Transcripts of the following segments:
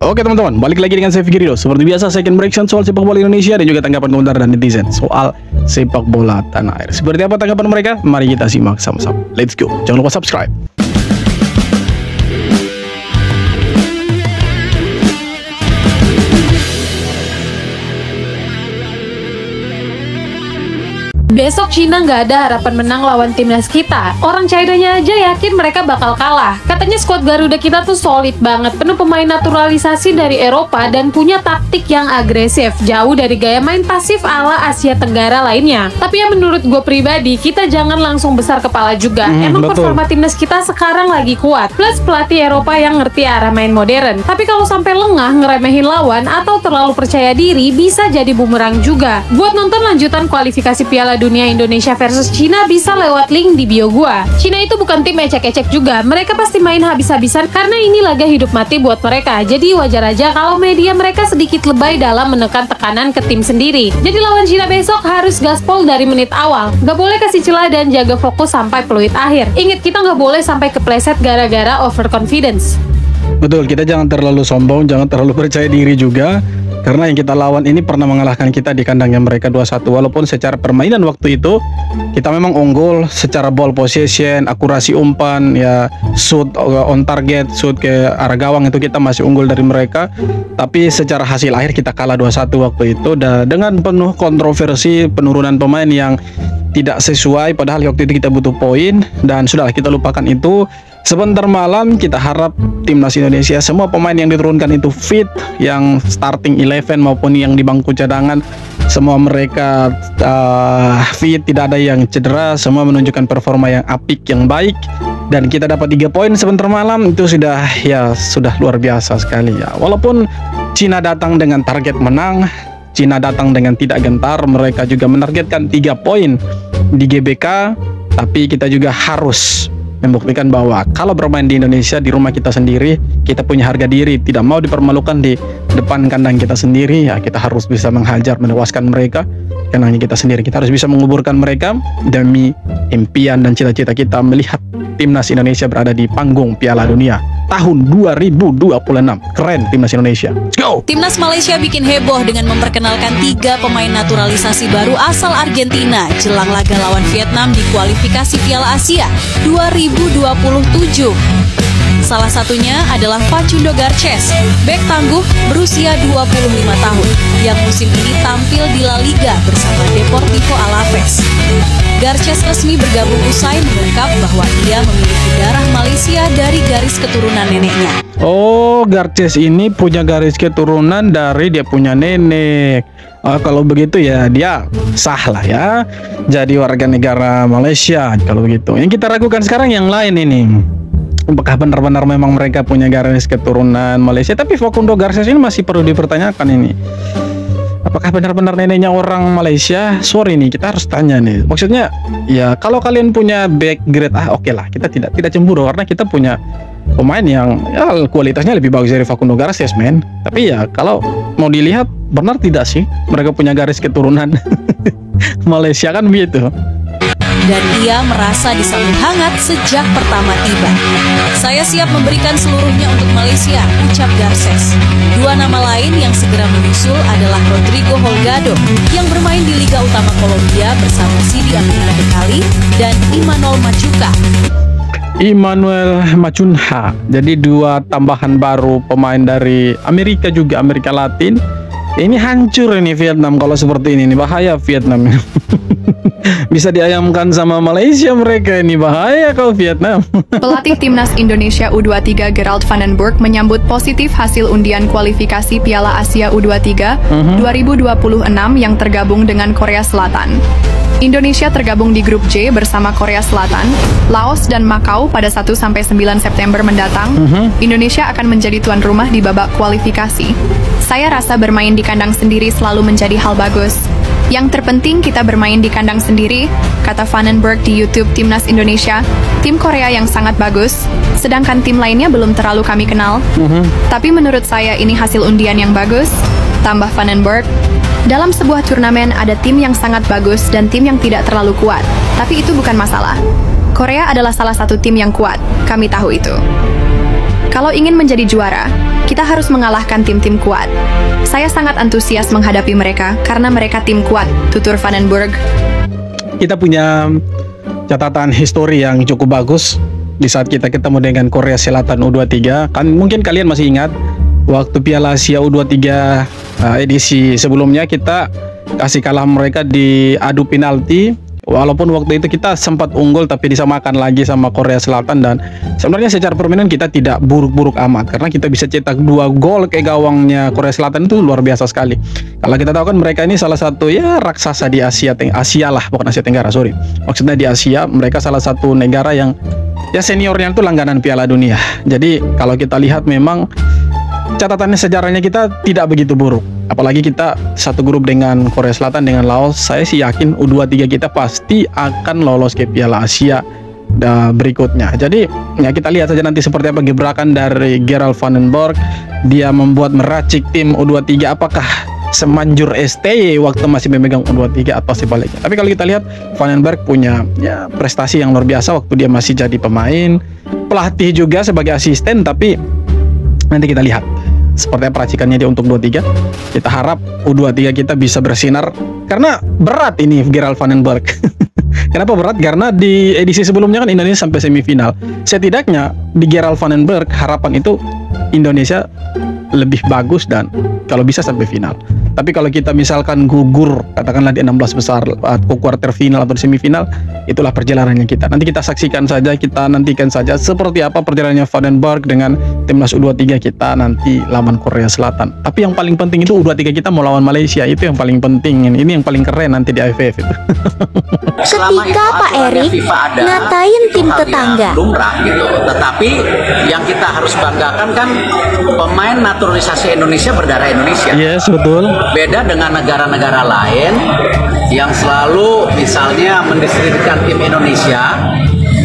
Oke teman-teman, balik lagi dengan saya Fikri Ridho. Seperti biasa saya akan bereaction soal sepak bola Indonesia dan juga tanggapan komentar dan netizen soal sepak bola tanah air. Seperti apa tanggapan mereka? Mari kita simak sama-sama. Let's go. Jangan lupa subscribe. Besok Cina nggak ada harapan menang lawan timnas kita. Orang China-nya aja yakin mereka bakal kalah. Katanya skuad Garuda kita tuh solid banget, penuh pemain naturalisasi dari Eropa dan punya taktik yang agresif, jauh dari gaya main pasif ala Asia Tenggara lainnya. Tapi ya menurut gue pribadi, kita jangan langsung besar kepala juga. Emang betul. performa timnas kita sekarang lagi kuat, plus pelatih Eropa yang ngerti arah main modern. Tapi kalau sampai lengah ngeremehin lawan atau terlalu percaya diri, bisa jadi bumerang juga. Buat nonton lanjutan kualifikasi Piala Dunia Indonesia versus Cina bisa lewat link di bio gua. Cina itu bukan tim ecek-ecek juga, mereka pasti main habis-habisan karena ini laga hidup mati buat mereka. Jadi wajar aja kalau media mereka sedikit lebay dalam menekan tekanan ke tim sendiri. Jadi lawan Cina besok harus gaspol dari menit awal, gak boleh kasih celah dan jaga fokus sampai peluit akhir. Ingat, kita gak boleh sampai kepleset gara-gara overconfidence. Betul, kita jangan terlalu sombong, jangan terlalu percaya diri juga. Karena yang kita lawan ini pernah mengalahkan kita di kandangnya mereka 2-1. Walaupun secara permainan waktu itu kita memang unggul secara ball possession, akurasi umpan, ya shoot on target, shoot ke arah gawang itu kita masih unggul dari mereka. Tapi secara hasil akhir kita kalah 2-1 waktu itu dengan penuh kontroversi penurunan pemain yang tidak sesuai, padahal waktu itu kita butuh poin. Dan sudahlah, kita lupakan itu. Sebentar malam kita harap timnas Indonesia semua pemain yang diturunkan itu fit, yang starting 11 maupun yang di bangku cadangan, semua mereka fit, tidak ada yang cedera, semua menunjukkan performa yang apik, yang baik, dan kita dapat 3 poin sebentar malam itu sudah luar biasa sekali ya. Walaupun Cina datang dengan target menang, Cina datang dengan tidak gentar, mereka juga menargetkan 3 poin di GBK, tapi kita juga harus membuktikan bahwa kalau bermain di Indonesia, di rumah kita sendiri, kita punya harga diri, tidak mau dipermalukan di depan kandang kita sendiri. Ya, kita harus bisa menghajar, menewaskan mereka kandangnya kita sendiri. Kita harus bisa menguburkan mereka demi impian dan cita-cita kita melihat timnas Indonesia berada di panggung Piala Dunia tahun 2026. Keren timnas Indonesia. Let's go! Timnas Malaysia bikin heboh dengan memperkenalkan 3 pemain naturalisasi baru asal Argentina jelang laga lawan Vietnam di kualifikasi Piala Asia 2027. Salah satunya adalah Facundo Garces, bek tangguh berusia 25 tahun yang musim ini tampil di La Liga bersama Deportivo Alaves. Garces resmi bergabung usai mengungkap bahwa ia memiliki darah Malaysia dari garis keturunan neneknya. Oh, Garces ini punya garis keturunan dari dia punya nenek. Kalau begitu ya dia sah lah ya, jadi warga negara Malaysia kalau begitu. Yang kita ragukan sekarang yang lain ini, apakah benar-benar memang mereka punya garis keturunan Malaysia? Tapi Facundo Garces ini masih perlu dipertanyakan ini. Apakah benar-benar neneknya orang Malaysia? Sorry nih, kita harus tanya nih. Maksudnya, ya kalau kalian punya back grade oke lah, kita tidak cemburu karena kita punya pemain yang ya, kualitasnya lebih bagus dari Facundo Garces, men. Tapi ya kalau mau dilihat, benar tidak sih mereka punya garis keturunan Malaysia, kan begitu? Dan ia merasa disambut hangat sejak pertama tiba. Saya siap memberikan seluruhnya untuk Malaysia, ucap Garces. 2 nama lain yang segera menyusul adalah Rodrigo Holgado yang bermain di Liga Utama Kolombia bersama Sidi Aminah Bekali dan Imanol Machuca. Emmanuel Macunha. Jadi 2 tambahan baru pemain dari Amerika juga, Amerika Latin. Ini hancur ini Vietnam kalau seperti ini bahaya Vietnam. Bisa diayamkan sama Malaysia mereka, ini bahaya kalau Vietnam. Pelatih Timnas Indonesia U23 Gerald van den Burg menyambut positif hasil undian kualifikasi Piala Asia U23 2026 yang tergabung dengan Korea Selatan. Indonesia tergabung di grup J bersama Korea Selatan, Laos, dan Makau pada 1-9 September mendatang. Indonesia akan menjadi tuan rumah di babak kualifikasi. Saya rasa bermain di kandang sendiri selalu menjadi hal bagus. Yang terpenting kita bermain di kandang sendiri, kata Van den Burg di YouTube Timnas Indonesia. Tim Korea yang sangat bagus, sedangkan tim lainnya belum terlalu kami kenal. Tapi menurut saya ini hasil undian yang bagus, tambah Van den Burg. Dalam sebuah turnamen ada tim yang sangat bagus dan tim yang tidak terlalu kuat, tapi itu bukan masalah. Korea adalah salah satu tim yang kuat, kami tahu itu. Kalau ingin menjadi juara, Kita harus mengalahkan tim-tim kuat. Saya sangat antusias menghadapi mereka karena mereka tim kuat, tutur Vandenberg. Kita punya catatan histori yang cukup bagus di saat kita ketemu dengan Korea Selatan U23. Kan mungkin kalian masih ingat waktu Piala Asia U23 edisi sebelumnya kita kasih kalah mereka di adu penalti. Walaupun waktu itu kita sempat unggul tapi disamakan lagi sama Korea Selatan, dan sebenarnya secara permainan kita tidak buruk-buruk amat karena kita bisa cetak 2 gol ke gawangnya Korea Selatan, itu luar biasa sekali. Kalau kita tahu kan mereka ini salah satu ya raksasa di Asia lah, bukan Asia Tenggara, sorry. Maksudnya di Asia, mereka salah satu negara yang ya seniornya itu langganan Piala Dunia. Jadi kalau kita lihat memang catatannya sejarahnya kita tidak begitu buruk. Apalagi kita satu grup dengan Korea Selatan, dengan Laos. Saya sih yakin U23 kita pasti akan lolos ke Piala Asia berikutnya. Jadi ya kita lihat saja nanti seperti apa gebrakan dari Gerald Vandenberg. Dia membuat meracik tim U23, apakah semanjur STY waktu masih memegang U23 atau sebaliknya. Tapi kalau kita lihat Vandenberg punya ya prestasi yang luar biasa waktu dia masih jadi pemain, pelatih juga sebagai asisten. Tapi nanti kita lihat seperti apa racikannya dia untuk U23. Kita harap U23 kita bisa bersinar karena berat ini Gerald Vandenberg. Kenapa berat? Karena di edisi sebelumnya kan Indonesia sampai semifinal. Setidaknya di Gerald Vandenberg harapan itu Indonesia lebih bagus dan kalau bisa sampai final. Tapi kalau kita misalkan gugur katakanlah di 16 besar ke quarter final atau di semifinal, itulah perjalanannya kita. Nanti kita saksikan saja, kita nantikan saja seperti apa perjalanannya Vandenberg dengan timnas U23 kita nanti lawan Korea Selatan. Tapi yang paling penting itu U23 kita mau lawan Malaysia, itu yang paling penting. Ini yang paling keren nanti di AFF itu. Ketika Pak Erik ngatain tim tetangga, lumrah gitu. Tetapi yang kita harus banggakan kan pemain naturalisasi Indonesia berdarah Indonesia. Yes, betul. Beda dengan negara-negara lain yang selalu misalnya mendiskreditkan tim Indonesia,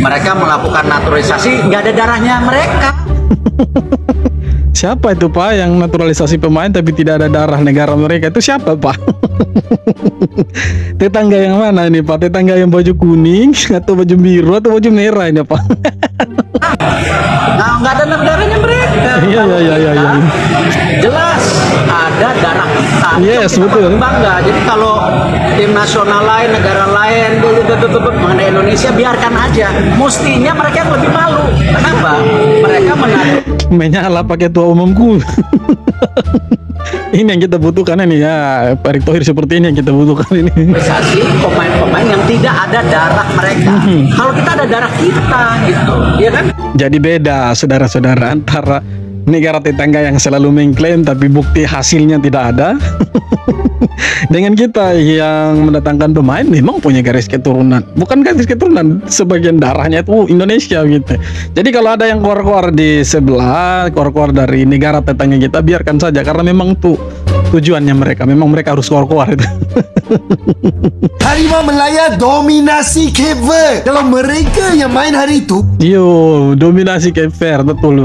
mereka melakukan naturalisasi nggak ada darahnya mereka. Siapa itu Pak yang naturalisasi pemain tapi tidak ada darah negara mereka? Itu siapa Pak? Tetangga yang mana ini Pak? Tetangga yang baju kuning atau baju biru atau baju merah ini Pak? Nah, nggak ada negaranya mereka. Iya. Jelas ada darah kita. Yes, betul. Bangga. Jadi kalau tim nasional lain, negara lain mengenai Indonesia biarkan aja. Mestinya mereka yang lebih malu. Kenapa? Mereka menyala pakai tua umumku. Ini yang kita butuhkan ini ya, Pak Erick Thohir seperti ini yang kita butuhkan ini. Pemain-pemain yang tidak ada darah mereka. Kalau kita ada darah kita gitu, ya kan? Jadi beda saudara-saudara antara negara tetangga yang selalu mengklaim tapi bukti hasilnya tidak ada dengan kita yang mendatangkan pemain memang punya garis keturunan, bukan garis keturunan, sebagian darahnya itu Indonesia gitu. Jadi kalau ada yang keluar-keluar di sebelah, keluar-keluar dari negara tetangga kita, biarkan saja karena memang tuh tujuannya mereka, memang mereka harus keluar-keluar itu. Harimau Melaya dominasi Cape Verde. Kalau mereka yang main hari itu, yo, dominasi Cape Verde, betul.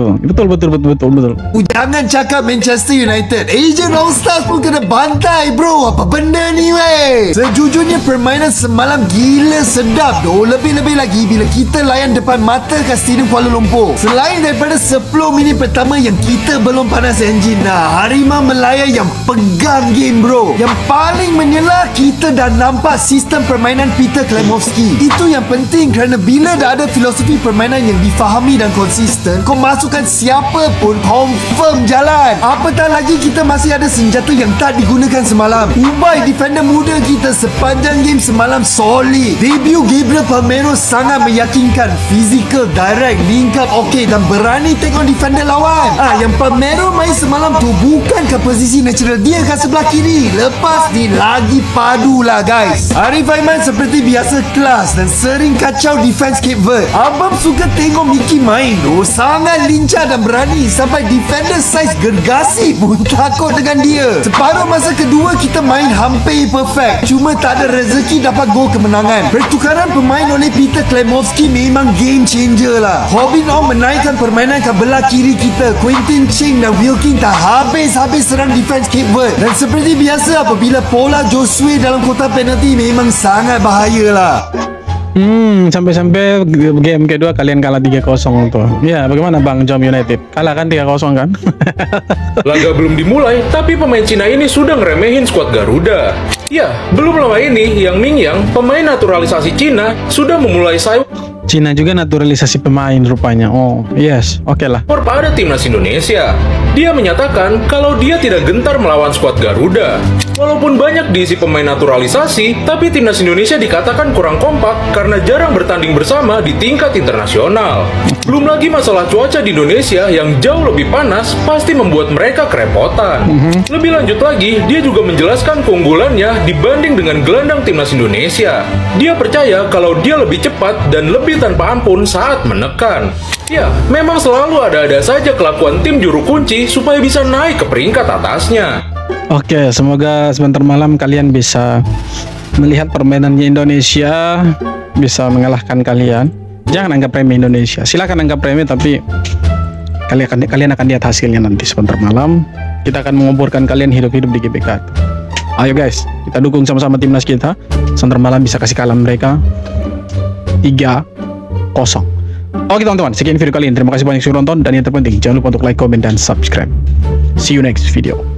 Jangan cakap Manchester United, Asian All Stars pun kena bantai bro. Apa benda ni weh? Sejujurnya permainan semalam gila sedap doh. Lebih-lebih lagi bila kita layan depan mata kat Stadium Kuala Lumpur. Selain daripada 10 minit pertama yang kita belum panas enjin, nah Harimau Melaya yang pegang game bro. Yang paling menyelah, kita dah nampak sistem permainan Peter Klemovsky. Itu yang penting kerana bila dah ada filosofi permainan yang difahami dan konsisten, kau masukkan siapa pun confirm jalan. Apatah lagi kita masih ada senjata yang tak digunakan semalam. Ubay defender muda kita sepanjang game semalam solid. Debut Gabriel Palmeiro sangat meyakinkan. Physical, direct, link up okey dan berani take on defender lawan. Yang Palmeiro main semalam tu bukan ke posisi natural dia kat sebelah kiri. Lepas ni lagi padu lah guys. Arif Aiman seperti biasa kelas dan sering kacau defense Cape Verde. Abang suka tengok Mickey main tu, sangat lincah dan berani sampai defender size gergasi pun takut dengan dia. Separuh masa kedua kita main hampir perfect, cuma tak ada rezeki dapat gol kemenangan. Pertukaran pemain oleh Peter Klemovsky memang game changer lah. Hobin Ong menaikkan permainan ke belah kiri kita. Quentin Cheng dan Wilkin tak habis-habis serang defense Cape Verde. Dan seperti biasa apabila pola Josue dalam kotak penalti memang sangat bahaya lah. Sampai-sampai game kedua kalian kalah 3-0 tuh. Ya, bagaimana Bang Jom United? Kalah kan 3-0 kan? Laga belum dimulai, tapi pemain Cina ini sudah ngeremehin skuad Garuda. Ya, belum lama ini Yang Mingyang, pemain naturalisasi Cina, sudah memulai sayap Cina juga naturalisasi pemain rupanya. Oh, yes. Oke lah. pada timnas Indonesia. Dia menyatakan kalau dia tidak gentar melawan skuad Garuda. Walaupun banyak diisi pemain naturalisasi, tapi timnas Indonesia dikatakan kurang kompak karena jarang bertanding bersama di tingkat internasional. Belum lagi masalah cuaca di Indonesia yang jauh lebih panas pasti membuat mereka kerepotan. Lebih lanjut lagi, dia juga menjelaskan keunggulannya dibanding dengan gelandang timnas Indonesia. Dia percaya kalau dia lebih cepat dan lebih tanpa ampun saat menekan. Ya, memang selalu ada-ada saja kelakuan tim juru kunci supaya bisa naik ke peringkat atasnya. Oke, semoga sebentar malam kalian bisa melihat permainannya Indonesia, bisa mengalahkan kalian. Jangan anggap remeh Indonesia. Silakan anggap remeh, tapi kalian akan lihat hasilnya nanti sebentar malam. Kita akan menguburkan kalian hidup-hidup di GBK. Ayo guys, kita dukung sama-sama timnas kita. Sebentar malam bisa kasih kalah mereka 3-0. Oke teman-teman, sekian video kali ini. Terima kasih banyak sudah nonton, dan yang terpenting jangan lupa untuk like, comment, dan subscribe. See you next video.